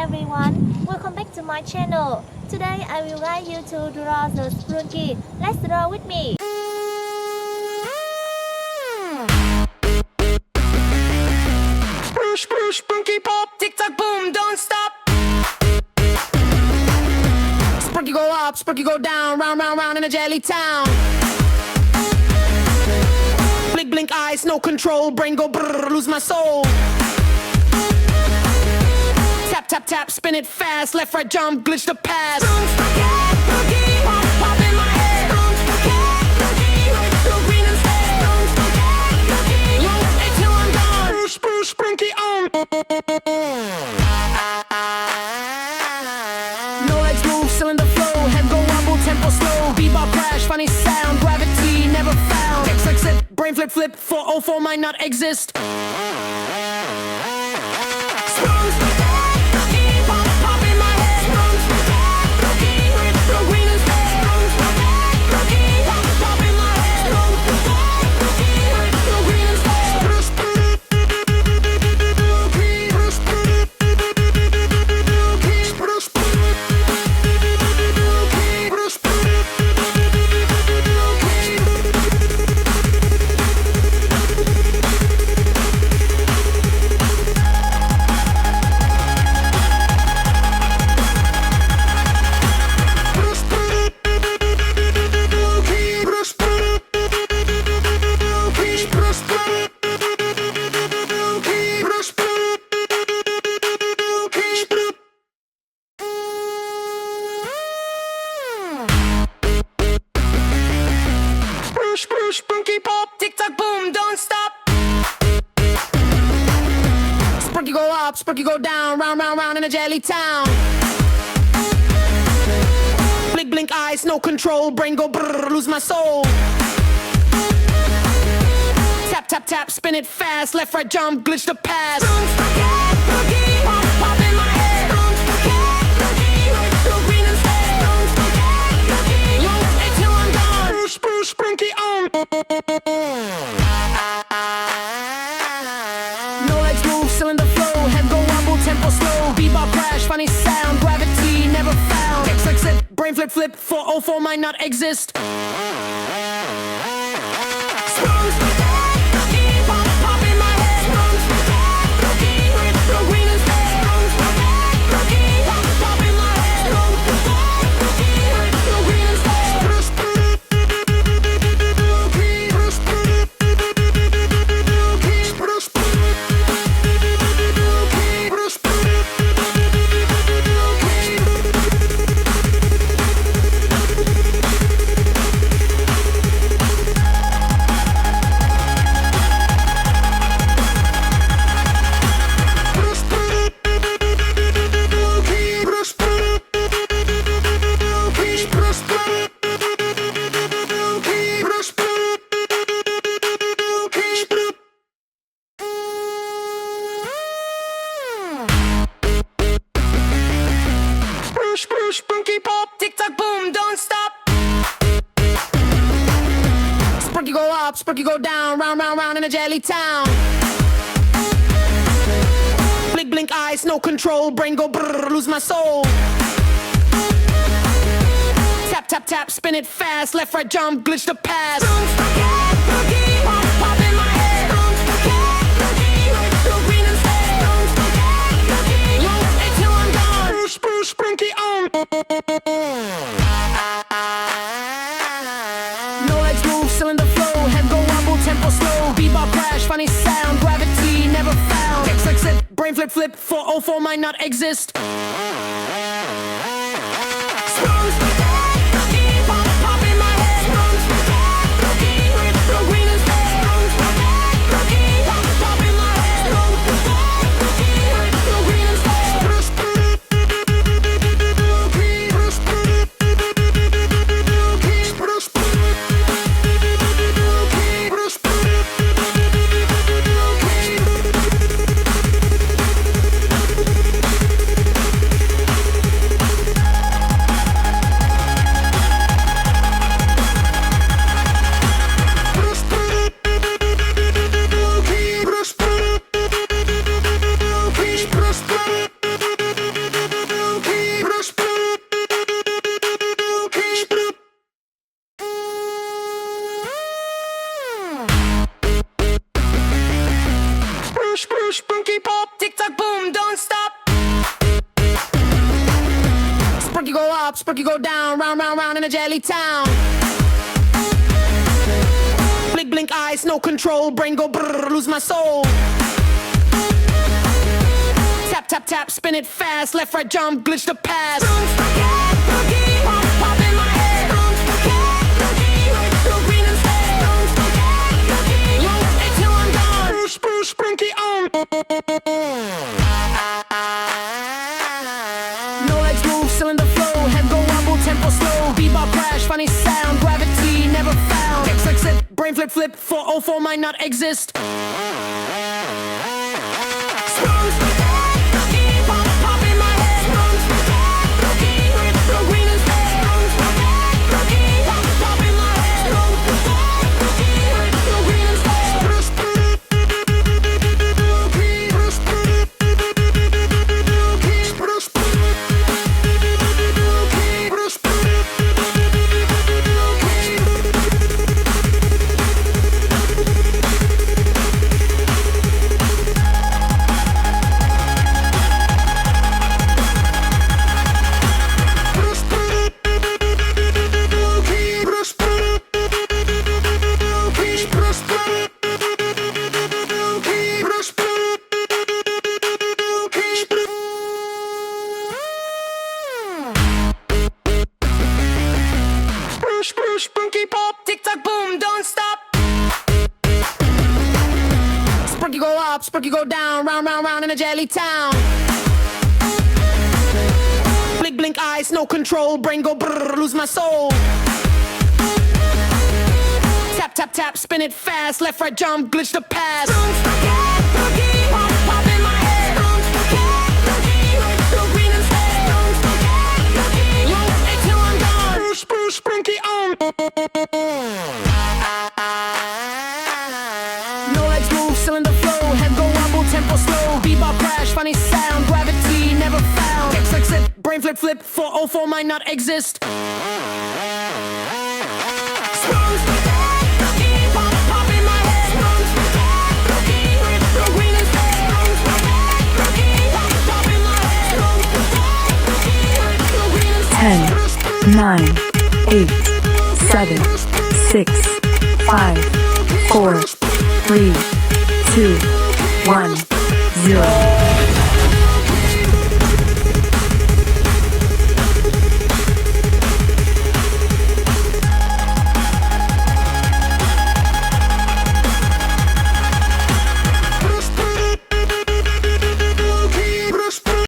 everyone, welcome back to my channel. Today I will guide you to draw the Sprunki. Let's draw with me. Sprunki pop, tick tock boom, don't stop. Sprunki go up, Sprunki go down, round, round, round in a jelly town. Blink, blink eyes, no control, brain go brrr, lose my soul. Tap, tap, tap, spin it fast, left, right, jump, glitch the past. Sprunki, pop, pop in my head. Sprunki, go green instead. Sprunki, loop it till I'm gone. Sprunki on. No legs move, cylinder flow, head go wobble, tempo slow. Bebop crash, funny sound, gravity never found. X, X, X, brain flip, flip, 404 might not exist. Sprunki pop, tick tock boom, don't stop. Sprunki go up, Sprunki go down, round, round, round in a jelly town. Blink, blink eyes, no control, brain go brrr, lose my soul. Tap, tap, tap, spin it fast, left, right, jump, glitch the past. Sprunki, pop, pop in my head. Sprunki, go green instead. Sprunki, loop it till I'm gone. Sprunki on. No legs move, cylinder flow, head go wobble, tempo slow. Bebop crash, funny sound, gravity never found. X, X, X, brain flip, flip, 404 might not exist. Sprunki pop, tick tock boom, don't stop. Sprunki go up, Sprunki go down, round, round, round in a jelly town. Blink, blink eyes, no control, brain go brrr, lose my soul. Tap, tap, tap, spin it fast, left, right, jump, glitch the past. Sprunki, pop, pop in my head. Sprunki, go green instead. Sprunki, loop it till I'm gone. Sprunki on. No legs move, cylinder flow, head go wobble, tempo slow. Bebop crash, funny sound, gravity never found. X, X, X, brain flip, flip, 404 might not exist. Sprunki go down, round, round, round in a jelly town. Blink, blink eyes, no control, brain go brrr, lose my soul. Tap, tap, tap, spin it fast, left, right, jump, glitch the past. Pop, pop in my head. Go green instead. Until I'm gone. Bruce, Sprunki on. No legs move, cylinder flow, head go wobble, tempo slow. Bebop crash, funny sound, gravity never found. Exit, brain flip, flip, 404 might not exist. Sprunki pop, tick tock boom, don't stop. Sprunki go up, Sprunki go down, round, round, round in a jelly town. Blink, blink eyes, no control, brain go brrr, lose my soul. Tap, tap, tap, spin it fast, left, right, jump, glitch the past. Pop, pop in my head. Go green instead. Until I'm gone. Bruce, Sprunki on. No legs move, cylinder flow, head go wobble, tempo slow. Bebop crash, funny sound, gravity never found. Exit, brain flip, flip, 404 might not exist. Pop in my head. Go green instead. Pop in my head. Go green instead. 10, 9, 8, 7, 6, 5, 4, 3, 2, 1, 0.